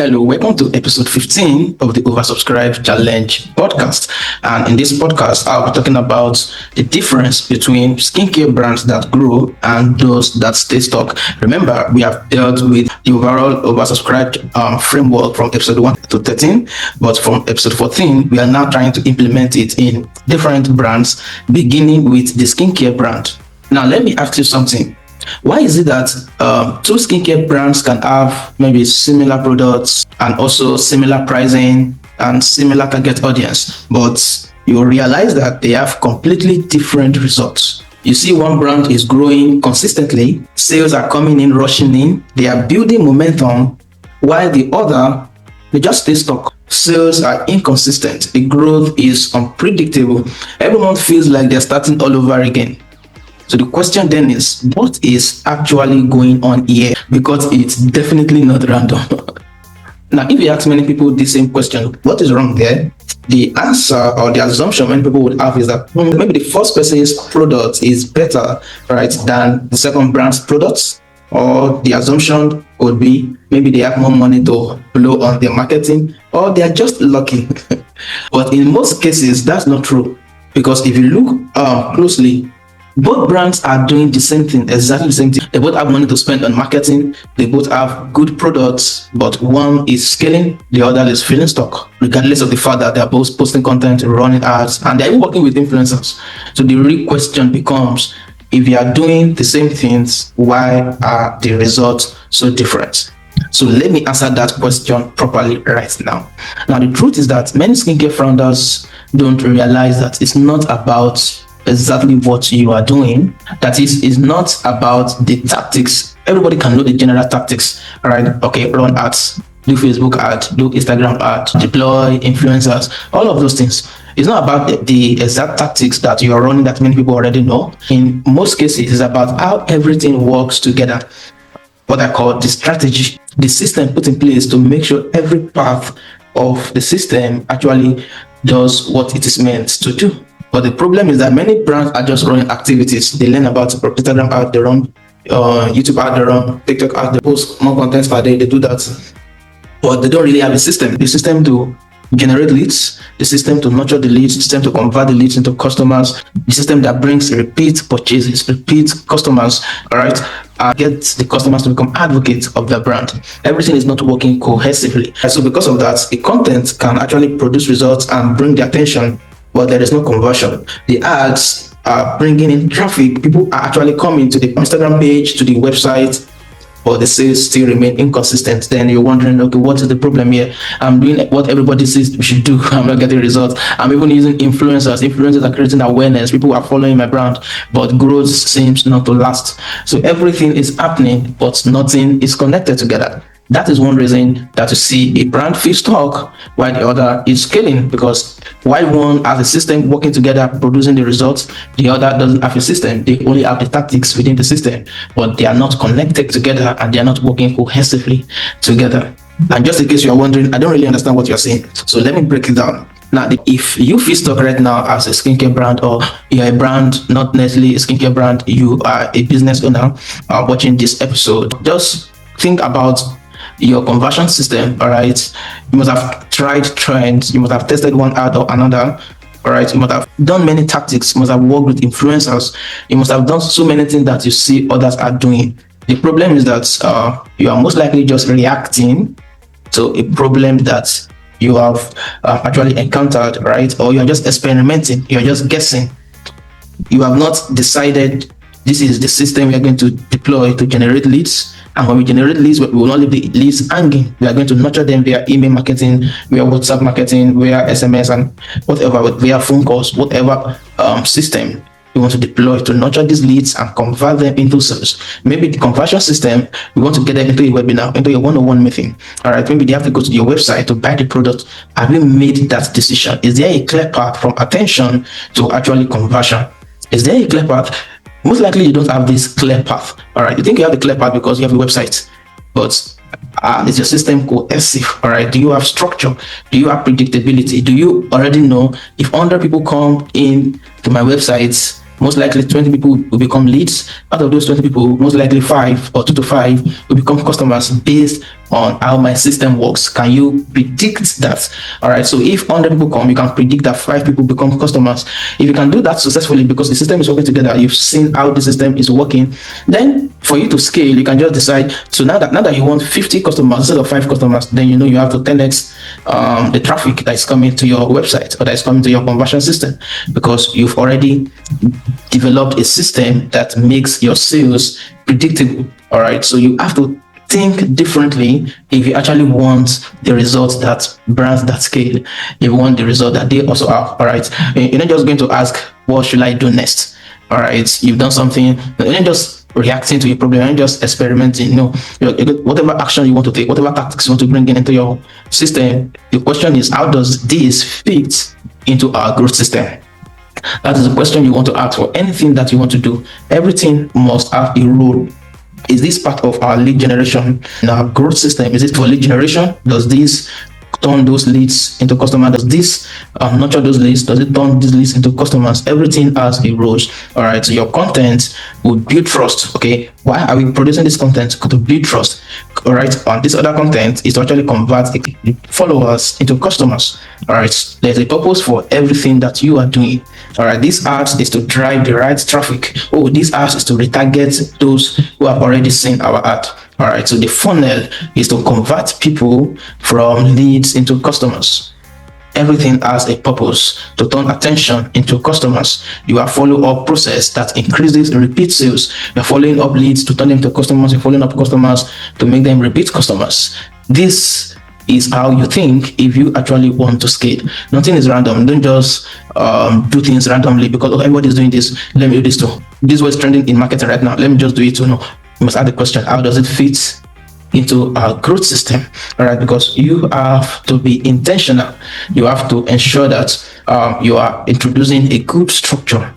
Hello, welcome to episode 15 of the Oversubscribed Challenge podcast. And in this podcast, I'll be talking about the difference between skincare brands that grow and those that stay stuck. Remember, we have dealt with the overall oversubscribed framework from episode 1 to 13, but from episode 14, we are now trying to implement it in different brands, beginning with the skincare brand. Now, let me ask you something. Why is it that two skincare brands can have maybe similar products and also similar pricing and similar target audience, but you realize that they have completely different results? You see, one brand is growing consistently, sales are coming in, rushing in, they are building momentum, while the other, they just stay stuck. Sales are inconsistent, the growth is unpredictable, everyone feels like they're starting all over again. So the question then is, what is actually going on here? Because it's definitely not random. Now, if you ask many people the same question, what is wrong there? The answer or the assumption many people would have is that maybe the first person's product is better, right, than the second brand's products. Or the assumption would be maybe they have more money to blow on their marketing, or they are just lucky. But in most cases, that's not true. Because if you look closely, both brands are doing the same thing, exactly the same thing. They both have money to spend on marketing. They both have good products, but one is scaling, the other is feeling stuck, regardless of the fact that they are both posting content, running ads, and they're even working with influencers. So the real question becomes, if you are doing the same things, why are the results so different? So let me answer that question properly right now. Now, the truth is that many skincare founders don't realize that it's not about exactly what you are doing. That is not about the tactics. Everybody can know the general tactics, right? Okay, run ads, do Facebook ads, do Instagram ads, deploy influencers, all of those things. It's not about the exact tactics that you are running that many people already know. In most cases, it's about how everything works together. What I call the strategy, the system put in place to make sure every part of the system actually does what it is meant to do. But the problem is that many brands are just running activities. They learn about Instagram ad, they run YouTube ad, they run TikTok ad, they post more content per day, they do that. But they don't really have a system. The system to generate leads, the system to nurture the leads, the system to convert the leads into customers, the system that brings repeat purchases, repeat customers, all right, get the customers to become advocates of their brand. Everything is not working cohesively. And so because of that, the content can actually produce results and bring the attention, but there is no conversion. The ads are bringing in traffic. People are actually coming to the Instagram page, to the website, but the sales still remain inconsistent. Then you're wondering, okay, what is the problem here? I'm doing what everybody says we should do. I'm not getting results. I'm even using influencers. Influencers are creating awareness. People are following my brand, but growth seems not to last. So everything is happening, but nothing is connected together. That is one reason that you see a brand feel stuck while the other is scaling, because while one has a system working together producing the results, the other doesn't have a system. They only have the tactics within the system, but they are not connected together and they are not working cohesively together. And just in case you are wondering, I don't really understand what you're saying, so let me break it down. Now, if you feel stuck right now as a skincare brand, or you're a brand, not necessarily a skincare brand, you are a business owner watching this episode, just think about your conversion system. All right, you must have tried trends, you must have tested one ad or another. All right, you must have done many tactics, you must have worked with influencers, you must have done so many things that you see others are doing. The problem is that you are most likely just reacting to a problem that you have actually encountered, right? Or you're just experimenting, you're just guessing. You have not decided this is the system you're going to deploy to generate leads. And when we generate leads, we will not leave the leads hanging. We are going to nurture them via email marketing, via WhatsApp marketing, via SMS, and whatever, via phone calls, whatever system you want to deploy to nurture these leads and convert them into sales. Maybe the conversion system, we want to get them into a webinar, into a one-on-one meeting. All right, maybe they have to go to your website to buy the product. Have you made that decision? Is there a clear path from attention to actually conversion? Is there a clear path? Most likely you don't have this clear path. All right, you think you have the clear path because you have a website, but is your system cohesive? All right, do you have structure? Do you have predictability? Do you already know if 100 people come in to my website, most likely 20 people will become leads. Out of those 20 people, most likely 5 or 2 to 5 will become customers based on how my system works. Can you predict that? All right. So if 100 people come, you can predict that 5 people become customers. If you can do that successfully because the system is working together, you've seen how the system is working, then for you to scale, you can just decide. So now that you want 50 customers instead of 5 customers, then you have to 10x the traffic that is coming to your website or that is coming to your conversion system, because you've already developed a system that makes your sales predictable. All right. So you have to think differently if you actually want the results that brands that scale, if you want the result that they also have. All right. You're not just going to ask, what should I do next? All right. You've done something, you're not just reacting to a problem, you're not just experimenting. No, whatever action you want to take, whatever tactics you want to bring into your system, the question is, how does this fit into our growth system? That is the question you want to ask for anything that you want to do. Everything must have a role. Is this part of our lead generation in our growth system? Is it for lead generation? Does this turn those leads into customers? Does this nurture those leads? Does it turn these leads into customers? Everything has a role. All right. So your content will build trust. Okay. Why are we producing this content? To build trust. All right. And this other content is to actually convert followers into customers. All right. There's a purpose for everything that you are doing. All right. This ads is to drive the right traffic. Oh, this ads is to retarget those who have already seen our ad. All right. So the funnel is to convert people from leads into customers. Everything has a purpose to turn attention into customers. You are follow-up process that increases repeat sales. You're following up leads to turn them to customers. You're following up customers to make them repeat customers. This is how you think if you actually want to scale. Nothing is random. Don't just do things randomly because everybody's doing this. Let me do this too. This is what's trending in marketing right now. Let me just do it too. No, you must ask the question, how does it fit into our growth system? All right, because you have to be intentional. You have to ensure that you are introducing a good structure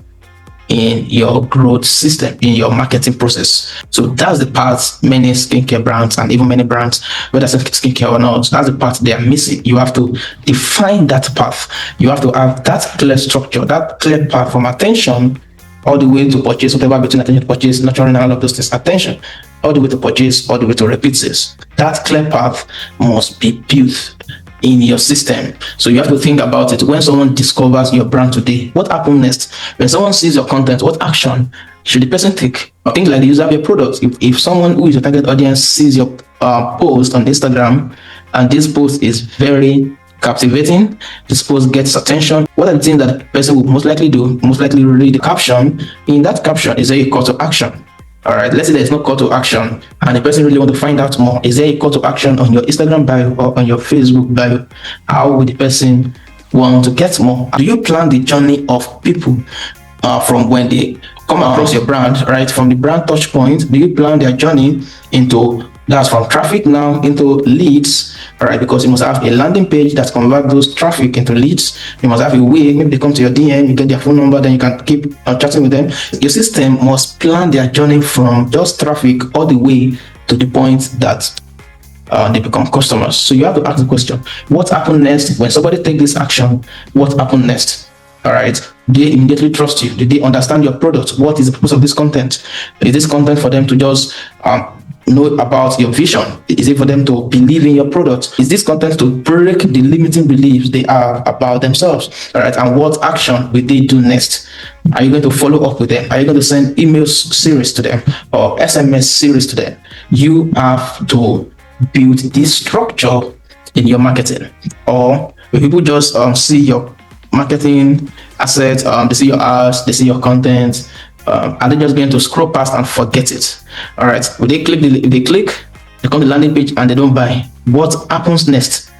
in your growth system, in your marketing process. So that's the part many skincare brands and even many brands, whether it's skincare or not, that's the part they are missing. You have to define that path. You have to have that clear structure, that clear path from attention all the way to purchase, whatever between attention to purchase, nurturing, all of those things, attention, all the way to purchase, all the way to repeat sales. That clear path must be built in your system. So you have to think about it. When someone discovers your brand today, what happens next? When someone sees your content, what action should the person take? Think like the user of your product. If someone who is your target audience sees your post on Instagram, and this post is very captivating, this post gets attention, what are the things that the person will most likely do? Most likely read the caption. In that caption, is there a call to action? All right, let's say there's no call to action and the person really want to find out more. Is there a call to action on your Instagram bio or on your Facebook bio? How would the person want to get more? Do you plan the journey of people from when they come across your brand, right? From the brand touch point, do you plan their journey into, that's from traffic now into leads, all right? Because you must have a landing page that convert those traffic into leads. You must have a way, maybe they come to your DM, you get their phone number, then you can keep chatting with them. Your system must plan their journey from just traffic all the way to the point that they become customers. So you have to ask the question, what happened next? When somebody take this action, what happened next? All right, they immediately trust you. Did they understand your product? What is the purpose of this content? Is this content for them to just know about your vision? Is it for them to believe in your product? Is this content to break the limiting beliefs they have about themselves? All right, and what action will they do next? Are you going to follow up with them? Are you going to send email series to them or SMS series to them? You have to build this structure in your marketing. Or when people just see your marketing assets, they see your ads, they see your content, are they just going to scroll past and forget it? All right, when they click, they come to the landing page and they don't buy, what happens next?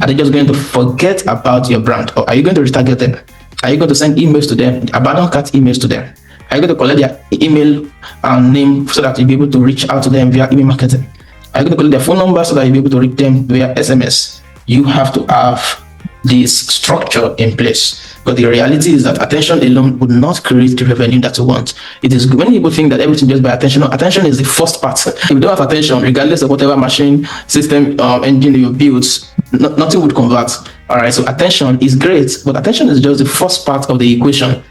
Are they just going to forget about your brand, or are you going to retarget them? Are you going to send emails to them, abandon cart emails to them? Are you going to collect their email and name so that you'll be able to reach out to them via email marketing? Are you going to collect their phone number so that you'll be able to reach them via SMS? You have to have this structure in place. But the reality is that attention alone would not create the revenue that you want. It is when people think that everything just by attention. No, attention is the first part. If you don't have attention, regardless of whatever machine, system, engine you build, nothing would convert. All right, so attention is great, but attention is just the first part of the equation.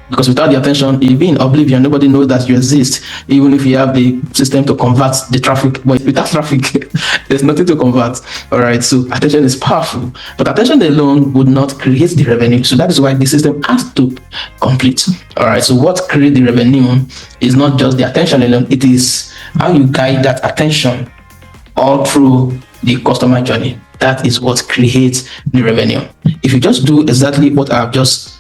Because without the attention, you'll be in oblivion. Nobody knows that you exist, even if you have the system to convert the traffic. But without traffic, there's nothing to convert. All right. So attention is powerful, but attention alone would not create the revenue. So that is why the system has to complete. All right. So what creates the revenue is not just the attention alone. It is how you guide that attention all through the customer journey. That is what creates the revenue. If you just do exactly what I've just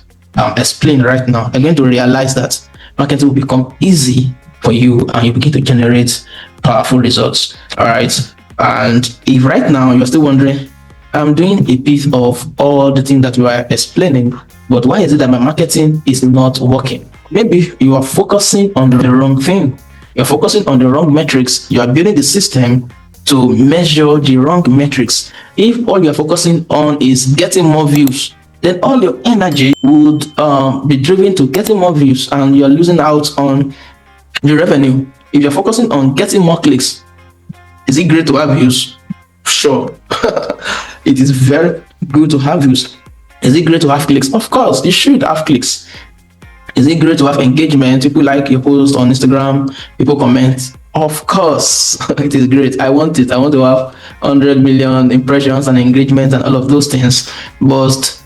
explained right now, you're going to realize that marketing will become easy for you and you begin to generate powerful results. All right. And if right now you're still wondering, I'm doing a bit of all the things that you are explaining, but why is it that my marketing is not working? Maybe you are focusing on the wrong thing. You're focusing on the wrong metrics. You are building the system to measure the wrong metrics. If all you're focusing on is getting more views, then all your energy would be driven to getting more views and you're losing out on the revenue. If you're focusing on getting more clicks, is it great to have views? Sure. It is very good to have views. Is it great to have clicks? Of course, you should have clicks. Is it great to have engagement? People like your post on Instagram, people comment. Of course, it is great. I want it. I want to have 100 million impressions and engagement and all of those things. But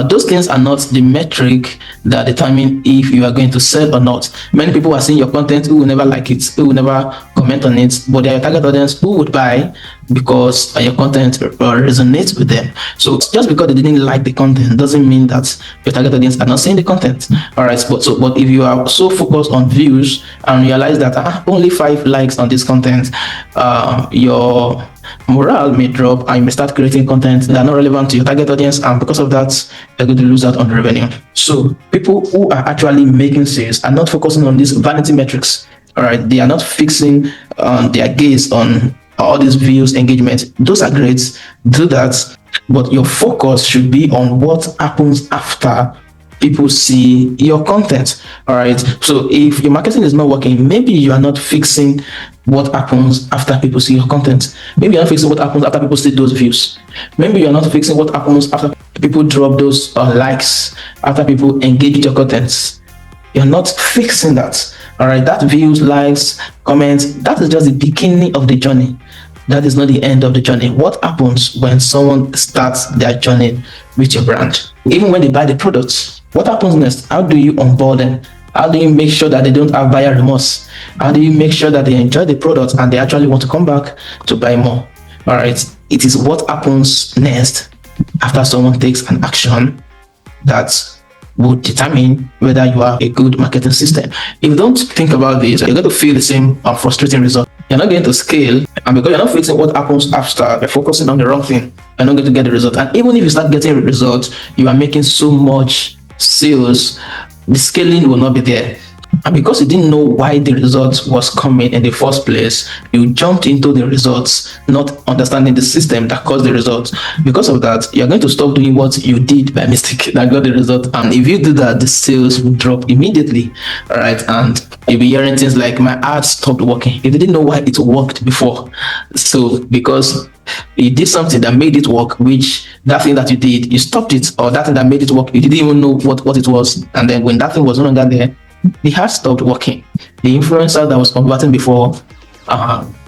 those things are not the metric that determine if you are going to sell or not. Many people are seeing your content who will never like it, who will never comment on it, but they are your target audience who would buy because your content resonates with them. So just because they didn't like the content doesn't mean that your target audience are not seeing the content. All right, but if you are so focused on views and realize that only 5 likes on this content, your morale may drop and you may start creating content that are not relevant to your target audience, and because of that you're going to lose out on the revenue. So people who are actually making sales are not focusing on these vanity metrics. All right, they are not fixing their gaze on all these views, engagement. Those are great, do that, but your focus should be on what happens after people see your content. All right, so if your marketing is not working, maybe you are not fixing what happens after people see your content. Maybe you're not fixing what happens after people see those views. Maybe you're not fixing what happens after people drop those likes, after people engage with your content. You're not fixing that. All right, that views, likes, comments, that is just the beginning of the journey. That is not the end of the journey. What happens when someone starts their journey with your brand? Even when they buy the products, what happens next? How do you onboard them? How do you make sure that they don't have buyer remorse? How do you make sure that they enjoy the product and they actually want to come back to buy more? All right, it is what happens next after someone takes an action that would determine whether you are a good marketing system. If you don't think about this, you're going to feel the same frustrating result. You're not going to scale, and because you're not fixing what happens after, you're focusing on the wrong thing, you're not going to get the result. And even if you start getting the result, you are making so much sales, the scaling will not be there. And because you didn't know why the result was coming in the first place, you jumped into the results, not understanding the system that caused the result. Because of that, you're going to stop doing what you did by mistake that got the result. And if you do that, the sales will drop immediately. All right. And you'll be hearing things like, my ad stopped working. You didn't know why it worked before. So because you did something that made it work, which that thing that you did, you stopped it, or that thing that made it work, you didn't even know what it was. And then when that thing was no longer there, the ad stopped working. The influencer that was converting before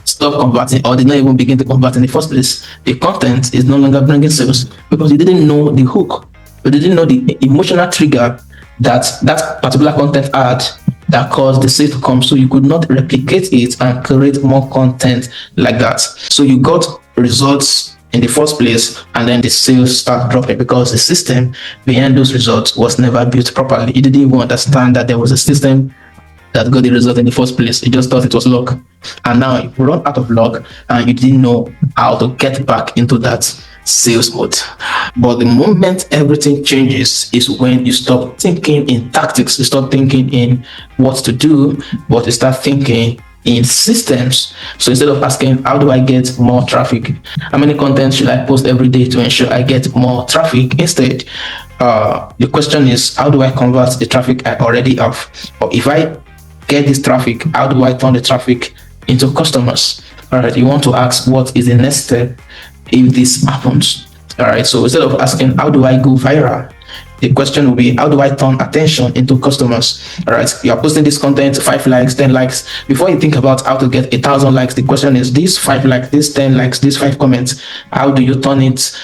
stopped converting, or did not even begin to convert in the first place. The content is no longer bringing sales because you didn't know the hook, you didn't know the emotional trigger that particular content had that caused the sale to come. So you could not replicate it and create more content like that. So you got results in the first place, and then the sales start dropping because the system behind those results was never built properly. You didn't even understand that there was a system that got the result in the first place. You just thought it was luck, and now you run out of luck and you didn't know how to get back into that sales mode. But the moment everything changes is when you stop thinking in tactics, you stop thinking in what to do, but you start thinking in systems. So instead of asking, how do I get more traffic? How many content should I post every day to ensure I get more traffic? Instead, the question is, how do I convert the traffic I already have? Or if I get this traffic, how do I turn the traffic into customers? All right, you want to ask, what is the next step if this happens? All right, so instead of asking, how do I go viral? the question will be, how do I turn attention into customers? All right, you are posting this content, 5 likes, 10 likes. Before you think about how to get 1,000 likes, the question is, these 5 likes, these 10 likes, these 5 comments, how do you turn it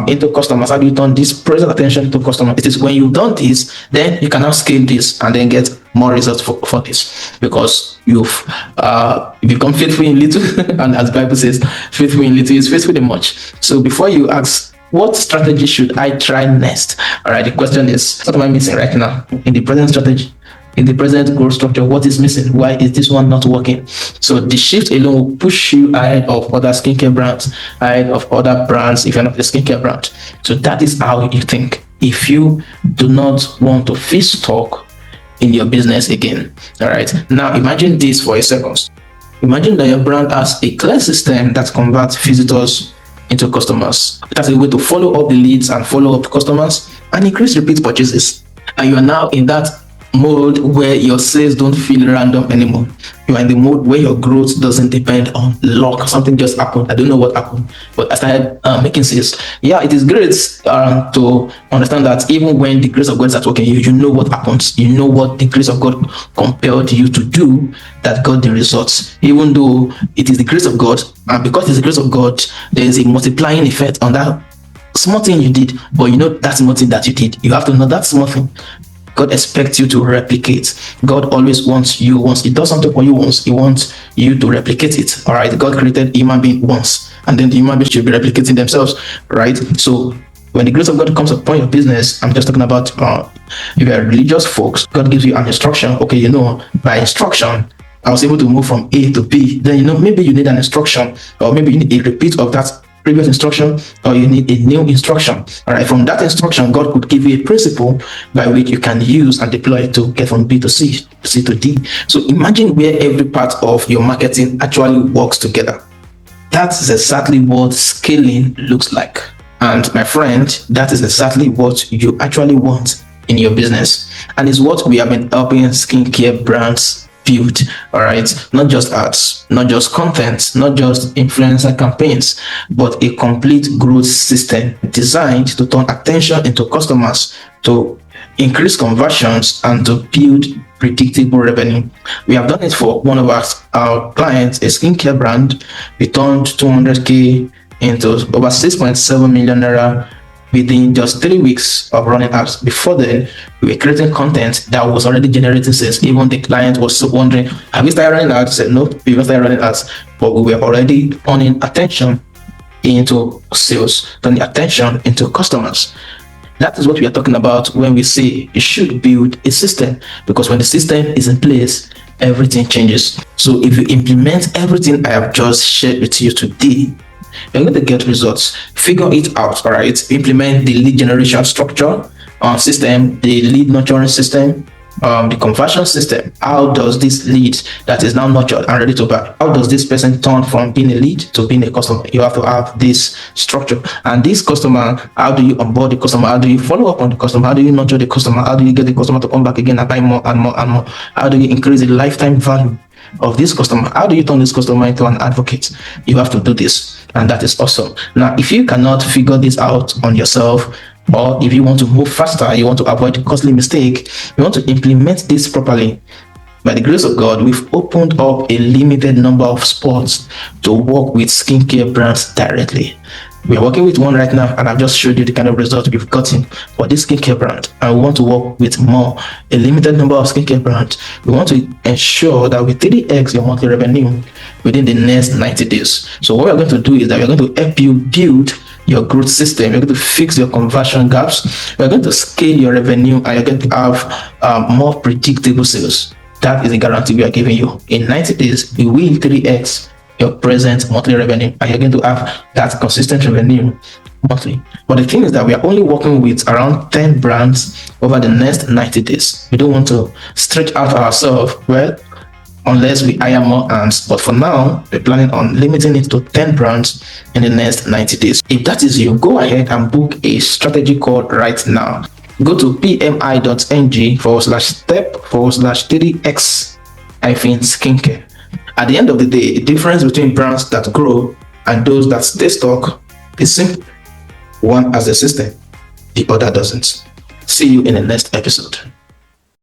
into customers? How do you turn this present attention into customers? It is when you've done this, then you can now scale this and then get more results for this, because you've become faithful in little and as the Bible says, faithful in little is faithful in much. So before you ask, what strategy should I try next? All right, the question is, what am I missing right now in the present strategy, in the present growth structure? What is missing? Why is this one not working? So the shift alone will push you ahead of other skincare brands, ahead of other brands if you're not the skincare brand. So that is how you think. If you do not want to feast stock in your business again. All right, now imagine this for a second. Imagine that your brand has a clear system that converts visitors into customers. That's a way to follow up the leads and follow up customers and increase repeat purchases. And you are now in that mode where your sales don't feel random anymore. You are in the mode where your growth doesn't depend on luck. Something just happened. I don't know what happened, but I started making sales. Yeah, it is great to understand that even when the grace of God starts working, you know what happens. You know what the grace of God compelled you to do that got the results. Even though it is the grace of God, and because it's the grace of God, there is a multiplying effect on that small thing you did. But you know that small thing that you did, you have to know that small thing God expects you to replicate. God always wants you, once He does something for you once, He wants you to replicate it. All right, God created human being once, and then the human beings should be replicating themselves, right? So when the grace of God comes upon your business, I'm just talking about if you're religious folks, God gives you an instruction. Okay, you know, by instruction, I was able to move from A to B. Then, you know, maybe you need an instruction, or maybe you need a repeat of that previous instruction, or you need a new instruction. All right, from that instruction, God could give you a principle by which you can use and deploy it to get from B to C, C to D. So imagine where every part of your marketing actually works together. That's exactly what scaling looks like. And my friend, that is exactly what you actually want in your business, and is what we have been helping skincare brands build. All right, not just ads, not just content, not just influencer campaigns, but a complete growth system designed to turn attention into customers, to increase conversions, and to build predictable revenue. We have done it for one of our clients, a skincare brand. We turned 200k into over 6.7 million naira within just 3 weeks of running ads. Before then, we were creating content that was already generating sales. Even the client was wondering, have we started running ads? I said, no, we haven't started running ads, but we were already turning attention into sales, turning attention into customers. That is what we are talking about when we say you should build a system, because when the system is in place, everything changes. So if you implement everything I have just shared with you today, you're going to get results. Figure it out. All right, implement the lead generation structure system, the lead nurturing system, the conversion system. How does this lead that is now nurtured and ready to buy, how does this person turn from being a lead to being a customer? You have to have this structure. And this customer, how do you onboard the customer? How do you follow up on the customer? How do you nurture the customer? How do you get the customer to come back again and buy more and more and more? How do you increase the lifetime value of this customer? How do you turn this customer into an advocate? You have to do this, and that is awesome. Now, if you cannot figure this out on yourself, or if you want to move faster, you want to avoid costly mistake, you want to implement this properly, by the grace of God, we've opened up a limited number of spots to work with skincare brands directly. We're working with one right now, and I've just showed you the kind of result we've gotten for this skincare brand. And we want to work with more, a limited number of skincare brands. We want to ensure that we 3x your monthly revenue within the next 90 days. So what we're going to do is that we're going to help you build your growth system. You're going to fix your conversion gaps. We're going to scale your revenue, and you're going to have more predictable sales. That is a guarantee we are giving you. In 90 days, you will 3x your present monthly revenue, and you're going to have that consistent revenue monthly. But the thing is that we are only working with around 10 brands over the next 90 days. We don't want to stretch out ourselves, well, unless we hire more hands. But for now, we're planning on limiting it to 10 brands in the next 90 days. If that is you, go ahead and book a strategy call right now. Go to pmi.ng/step/3x-skincare. At the end of the day, the difference between brands that grow and those that stay stuck is simple. One has a system, the other doesn't. See you in the next episode.